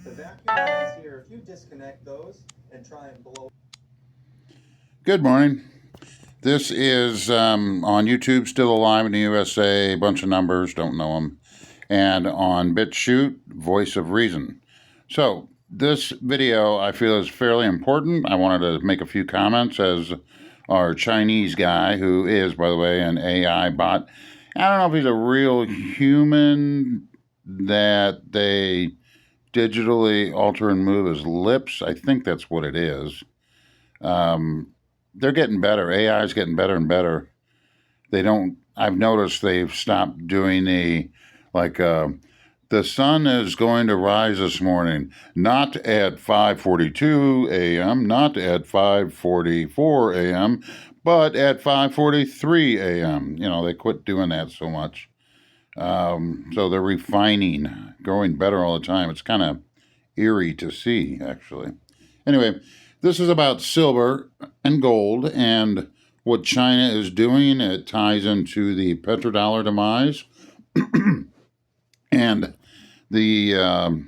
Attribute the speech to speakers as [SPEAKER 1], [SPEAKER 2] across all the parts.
[SPEAKER 1] The vacuum lines here, if you disconnect those and try and blow.
[SPEAKER 2] Good morning. This is on YouTube, still alive in the USA, a bunch of numbers, don't know them. And on BitChute, Voice of Reason. So, this video I feel is fairly important. I wanted to make a few comments as our Chinese guy, who is, by the way, an AI bot. I don't know if he's a real human that they digitally alter and move his lips. I think that's what it is. They're getting better. AI is getting better and better. I've noticed they've stopped doing the sun is going to rise this morning, not at 5:42 a.m., not at 5:44 a.m., but at 5:43 a.m. They quit doing that so much. So they're refining, growing better all the time. It's kind of eerie to see, actually. Anyway, this is about silver and gold and what China is doing. It ties into the petrodollar demise and the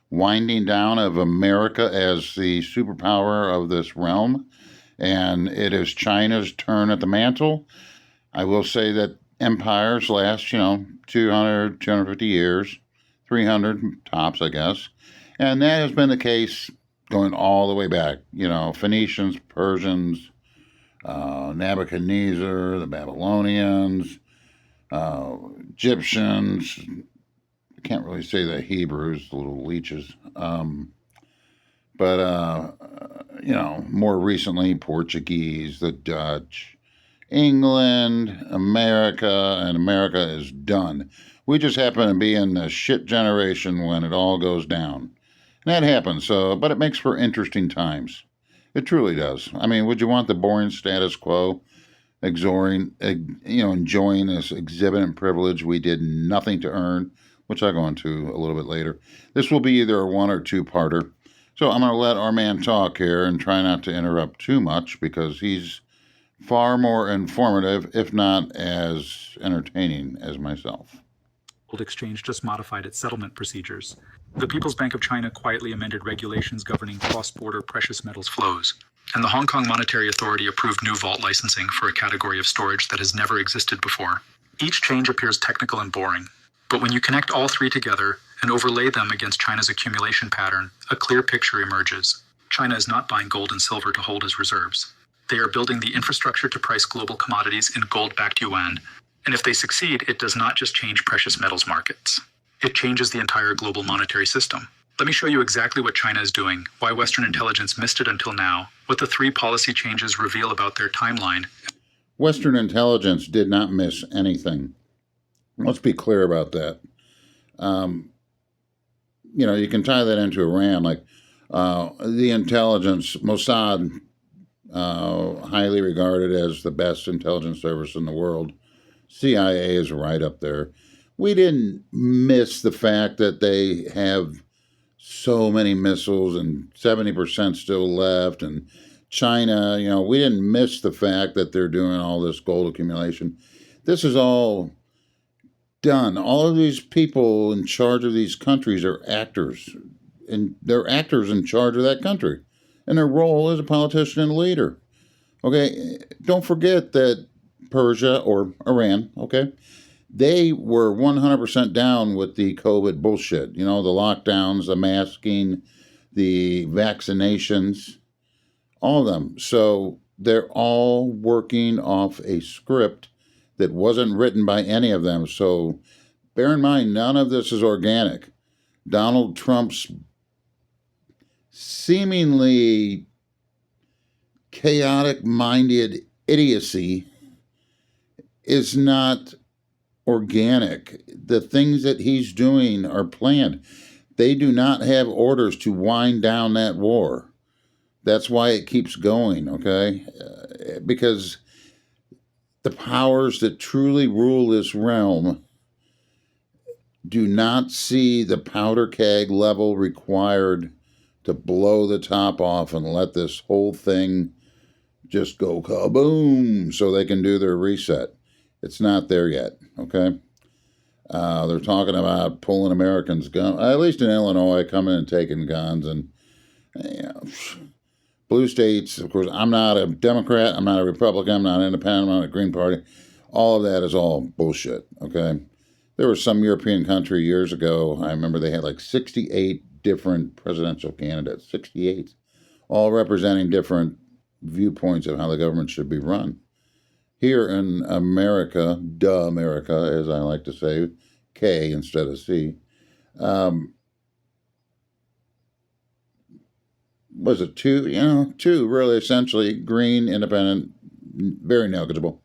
[SPEAKER 2] winding down of America as the superpower of this realm. And it is China's turn at the mantle. I will say that empires last, 200, 250 years, 300 tops, I guess. And that has been the case going all the way back. Phoenicians, Persians, Nebuchadnezzar, the Babylonians, Egyptians. I can't really say the Hebrews, the little leeches. But more recently, Portuguese, the Dutch, England, America, and America is done. We just happen to be in the shit generation when it all goes down. And that happens, but it makes for interesting times. It truly does. I mean, would you want the boring status quo, enjoying this exhibitant privilege we did nothing to earn, which I'll go into a little bit later. This will be either a one or two-parter. So I'm going to let our man talk here and try not to interrupt too much because he's far more informative, if not as entertaining as myself.
[SPEAKER 3] Gold Exchange just modified its settlement procedures. The People's Bank of China quietly amended regulations governing cross-border precious metals flows. And the Hong Kong Monetary Authority approved new vault licensing for a category of storage that has never existed before. Each change appears technical and boring, but when you connect all three together and overlay them against China's accumulation pattern, a clear picture emerges. China is not buying gold and silver to hold as reserves. They are building the infrastructure to price global commodities in gold-backed yuan. And if they succeed, it does not just change precious metals markets. It changes the entire global monetary system. Let me show you exactly what China is doing, why Western intelligence missed it until now, what the three policy changes reveal about their timeline.
[SPEAKER 2] Western intelligence did not miss anything. Let's be clear about that. You can tie that into Iran, like the intelligence, Mossad, highly regarded as the best intelligence service in the world. CIA is right up there. We didn't miss the fact that they have so many missiles and 70% still left. And China, we didn't miss the fact that they're doing all this gold accumulation. This is all done. All of these people in charge of these countries are actors. And they're actors in charge of that country. And their role is a politician and leader. Okay, don't forget that Persia or Iran, okay, they were 100% down with the COVID bullshit. The lockdowns, the masking, the vaccinations, all of them. So they're all working off a script that wasn't written by any of them. So bear in mind, none of this is organic. Donald Trump's seemingly chaotic-minded idiocy is not organic. The things that he's doing are planned. They do not have orders to wind down that war. That's why it keeps going, okay? Because the powers that truly rule this realm do not see the powder keg level required to blow the top off and let this whole thing just go kaboom so they can do their reset. It's not there yet, okay? They're talking about pulling Americans' guns, at least in Illinois, coming and taking guns. And you know, blue states, of course, I'm not a Democrat, I'm not a Republican, I'm not an independent, I'm not a Green Party. All of that is all bullshit, okay? There was some European country years ago, I remember they had like 68 different presidential candidates, 68, all representing different viewpoints of how the government should be run. Here in America, America, as I like to say, K instead of C, was it two? You know, two really essentially green, independent, very negligible.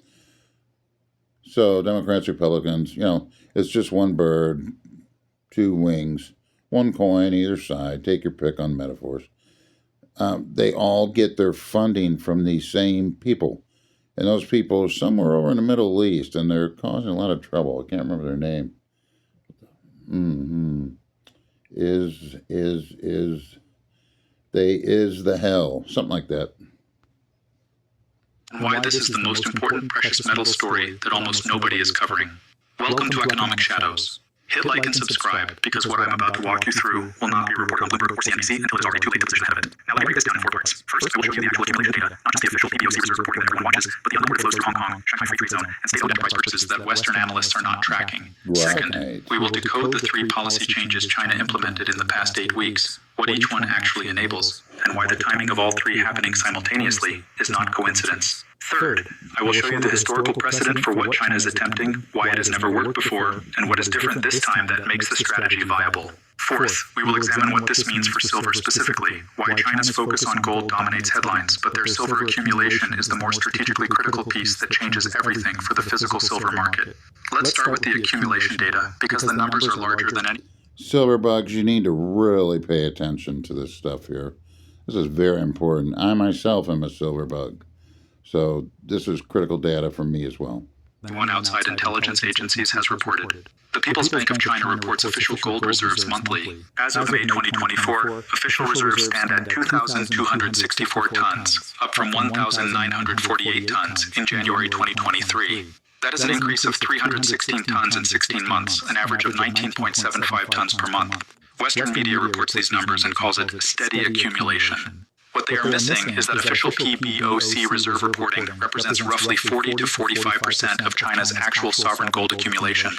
[SPEAKER 2] So Democrats, Republicans, you know, it's just one bird, two wings, one coin either side. Take your pick on metaphors. They all get their funding from these same people. And those people are somewhere over in the Middle East, and they're causing a lot of trouble. I can't remember their name. Is the hell. Something like that.
[SPEAKER 3] Why this is the most important precious metal story that almost nobody is covering. Welcome to Economic Shadows. Hit like and subscribe, because what I'm about to walk you through will not be reported on Bloomberg or CNBC until it's already too late to position ahead of it. Now let me break this down in 4 parts. First, I will show you the actual accumulation data, not just the official PBOC reserve reporting that everyone watches, but the unlimited flows through Hong Kong, Shanghai Free Trade Zone, and state-owned enterprise purchases that Western analysts are not tracking.
[SPEAKER 2] Right.
[SPEAKER 3] Second, we will decode the 3 policy changes China implemented in the past 8 weeks, what each one actually enables, and why the timing of all 3 happening simultaneously is not coincidence. Third, I will show you the historical precedent for what China is attempting, why it has never worked before, and what is different this time that makes the strategy viable. Fourth, we will examine what this means for silver specifically, why China's focus on gold dominates headlines, but their silver accumulation is the more strategically critical piece that changes everything for the physical silver market. Let's start with the accumulation data, because the numbers are larger than any.
[SPEAKER 2] Silver bugs, you need to really pay attention to this stuff here. This is very important. I myself am a silver bug. So this is critical data for me as well.
[SPEAKER 3] One outside intelligence agencies has reported. The People's Bank of China reports official gold reserves monthly. As of May 2024, official reserves stand at 2,264 tons, up from 1,948 tons in January 2023. That is an increase of 316 tons in 16 months, an average of 19.75 tons per month. Western media reports these numbers and calls it steady accumulation. What they are missing is that official PBOC reserve reporting represents roughly 40 to 45% of China's actual sovereign gold accumulation.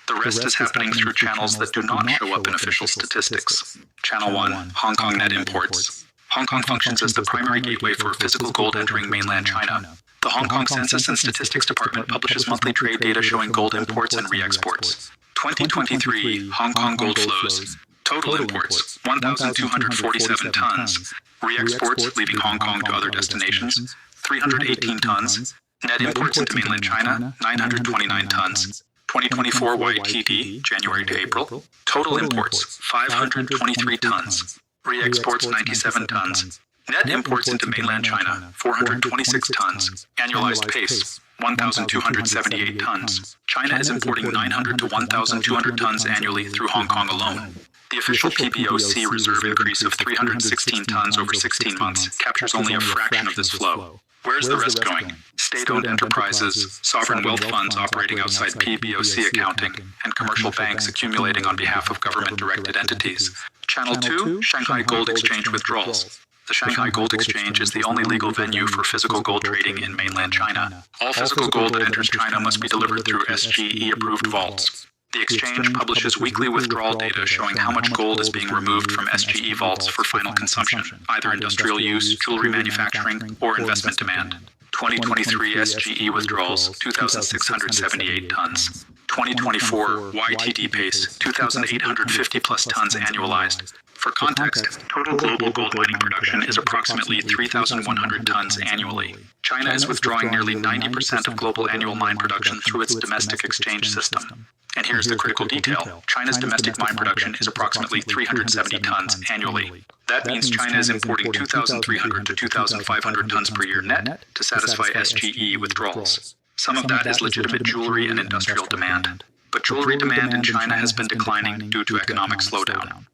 [SPEAKER 3] The rest is happening through channels that do not show up in official statistics. Channel 1, Hong Kong net imports. Hong Kong functions as the primary gateway for physical gold entering mainland China. The Hong Kong Census and Statistics Department publishes monthly trade data showing gold imports and re-exports. 2023 Hong Kong gold flows. Total imports, 1,247 tons. Re-exports, leaving Hong Kong to other destinations, 318 tons. Net imports into mainland China, 929 tons. 2024 YTD, January to April. Total imports, 523 tons. Re-exports, 97 tons. Net imports into mainland China, 426 tons. Annualized pace, 1,278 tons. China is importing 900 to 1,200 tons annually through Hong Kong alone. The official PBOC reserve increase of 316 tons over 16 months captures only a fraction of this flow. Where is the rest going? State-owned enterprises, sovereign wealth funds operating outside PBOC accounting, and commercial banks accumulating on behalf of government-directed entities. Channel 2, Shanghai Gold Exchange withdrawals. The Shanghai Gold Exchange is the only legal venue for physical gold trading in mainland China. All physical gold that enters China must be delivered through SGE-approved vaults. The exchange publishes weekly withdrawal data showing how much gold is being removed from SGE vaults for final consumption, either industrial use, jewelry manufacturing, or investment demand. 2023 SGE withdrawals, 2,678 tons. 2024 YTD pace, 2,850 plus tons annualized. For context, total global gold mining production is approximately 3,100 tons annually. China is withdrawing nearly 90% of global annual mine production through its domestic exchange system. And here's the critical detail. China's domestic mine production is approximately 370 tons annually. That means China is importing 2,300 to 2,500 tons per year net to satisfy SGE withdrawals. Some of that is legitimate jewelry and industrial demand. But jewelry demand in China has been declining due to economic slowdown.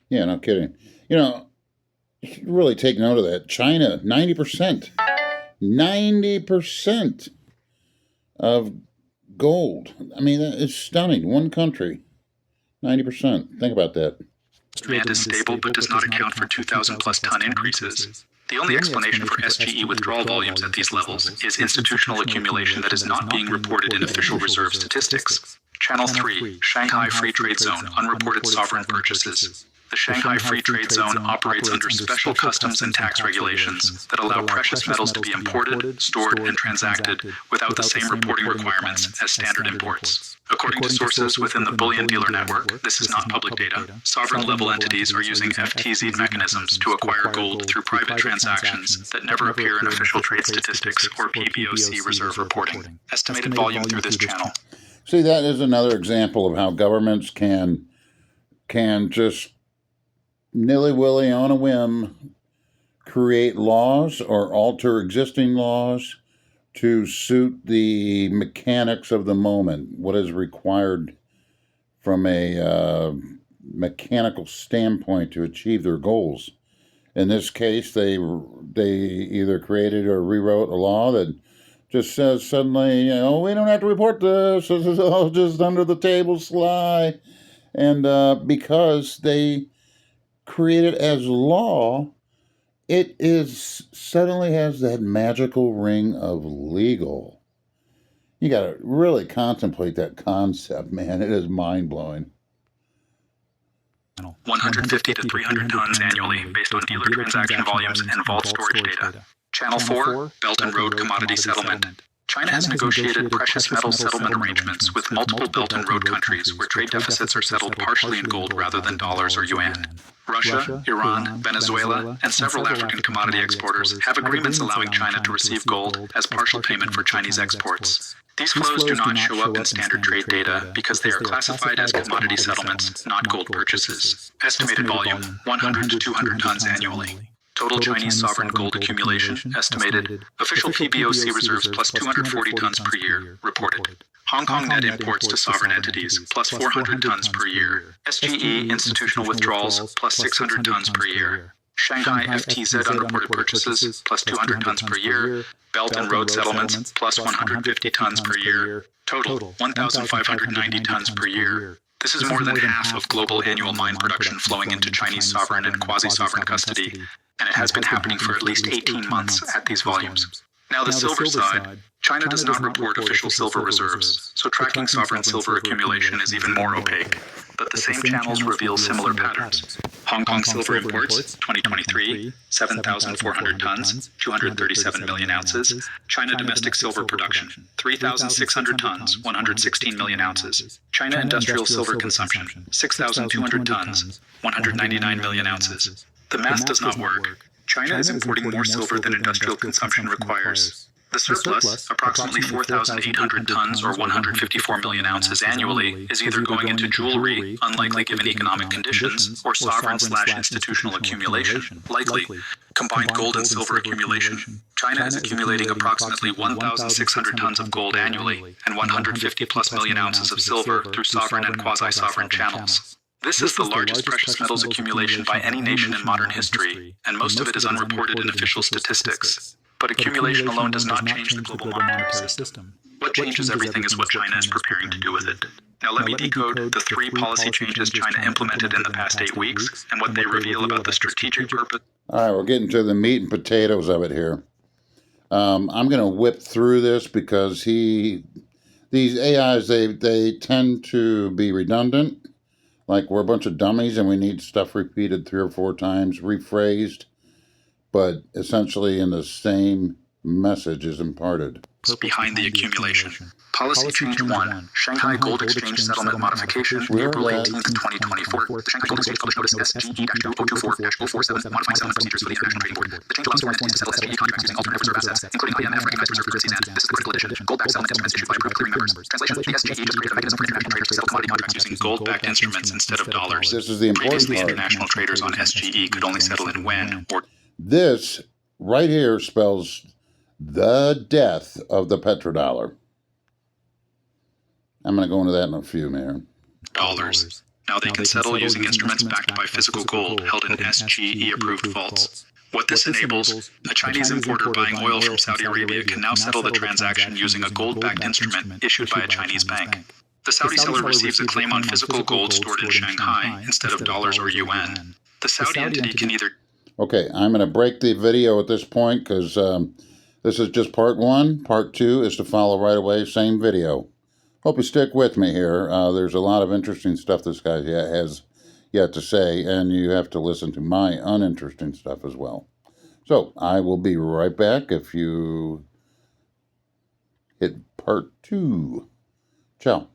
[SPEAKER 2] Yeah, no kidding. You know, you should really take note of that. China, 90%. 90% of gold. I mean, it's stunning. One country, 90%. Think about that.
[SPEAKER 3] Demand is stable but does not account for 2,000 plus ton increases. The only explanation for SGE withdrawal volumes at these levels is institutional accumulation that is not being reported in official reserve statistics. Channel 3, Shanghai Free Trade Zone, unreported sovereign purchases. The Shanghai Free Trade Zone operates under special customs and tax regulations that allow precious metals to be imported, stored, and transacted without the same reporting requirements as standard imports. According to sources within the bullion dealer network, this is not public data. Sovereign-level entities are using FTZ mechanisms to acquire gold through private transactions that never appear in official trade statistics or PBOC reserve reporting. Estimated volume through this channel.
[SPEAKER 2] See, that is another example of how governments can just nilly-willy on a whim create laws or alter existing laws to suit the mechanics of the moment, what is required from a mechanical standpoint to achieve their goals. In this case, they either created or rewrote a law that just says suddenly, we don't have to report this. This is all just under the table sly. And because they create it as law, it suddenly has that magical ring of legal. You got to really contemplate that concept, man. It is mind-blowing.
[SPEAKER 3] 150 to 300 tons annually based on dealer transaction volumes and vault storage data. Channel 4, Belt and Road Commodity Settlement. China has negotiated precious metal settlement arrangements with multiple Belt and Road countries where trade deficits are settled partially in gold rather than dollars or yuan. Russia, Iran, Venezuela, and several African commodity exporters have agreements allowing China to receive gold as partial payment for Chinese exports. These flows do not show up in standard trade data because they are classified as commodity settlements, not gold purchases. Estimated volume, 100 to 200 tons annually. Total Chinese sovereign gold accumulation, estimated. Official PBOC reserves plus 240 tons per year, reported. Hong Kong net imports to sovereign entities, plus 400 tons per year. SGE institutional withdrawals, plus 600 tons per year. Shanghai FTZ unreported purchases, plus 200 tons per year. Belt and Road settlements, plus 150 tons per year. Total, 1,590 tons per year. This is more than half of global annual mine production flowing into Chinese sovereign and quasi-sovereign custody, and it has been happening for at least 18 months at these volumes. Now the silver side, China does not report official silver reserves, so tracking sovereign silver accumulation is even more opaque. But the same channels reveal similar patterns. Hong Kong silver imports, 2023, 7,400 tons, 237 million ounces. China domestic silver production, 3,600 tons, 116 million ounces. China industrial silver consumption, 6,200 tons, 199 million ounces. The math does not work. China is importing more silver than industrial consumption requires. The surplus, approximately 4,800 tons or 154 million ounces annually, is either going into jewelry, unlikely given economic conditions, or sovereign/institutional accumulation, likely. Combined gold and silver accumulation. China is accumulating approximately 1,600 tons of gold annually and 150 plus million ounces of silver through sovereign and quasi-sovereign channels. This is the largest precious metals accumulation by any nation in modern history, and most of it is unreported in official statistics. But accumulation alone does not change the global monetary system. What changes everything is what China is preparing to do with it. Now let me decode the 3 policy changes China implemented in the past 8 weeks and what they reveal about the strategic purpose.
[SPEAKER 2] All right, we're getting to the meat and potatoes of it here. I'm going to whip through this because these AIs, they tend to be redundant. Like we're a bunch of dummies and we need stuff repeated 3 or 4 times, rephrased, but essentially in the same message is imparted.
[SPEAKER 3] Behind the accumulation. Policy change 1, Shanghai Gold Exchange Settlement Modification, April 18, 2024. The Shanghai Gold Exchange published notice SGE-2024-047 modifying settlement procedures for the International Trading Board. The change allows foreign entities to settle SGE contracts using alternate reserve assets, including IMF recognized reserve currencies, and this is the critical edition, gold-backed settlement instruments issued by approved clearing members. Translation, the SGE just created a mechanism for international traders to settle commodity contracts using gold-backed instruments instead of dollars.
[SPEAKER 2] This is the important
[SPEAKER 3] Previously,
[SPEAKER 2] part.
[SPEAKER 3] international traders on SGE could only settle in yuan or
[SPEAKER 2] This right here spells the death of the petrodollar. I'm going to go into that in a few, man.
[SPEAKER 3] dollars. Now they can settle using instruments backed by physical gold held in SGE-approved vaults. What this enables, a Chinese importer buying oil from Saudi Arabia can now settle the transaction using a gold-backed instrument issued by a Chinese bank. The Saudi seller receives a claim on physical gold stored in Shanghai instead of dollars or yuan. The Saudi entity can either...
[SPEAKER 2] Okay, I'm going to break the video at this point because this is just part 1. Part 2 is to follow right away, same video. Hope you stick with me here. There's a lot of interesting stuff this guy has yet to say, and you have to listen to my uninteresting stuff as well. So I will be right back if you hit part 2. Ciao.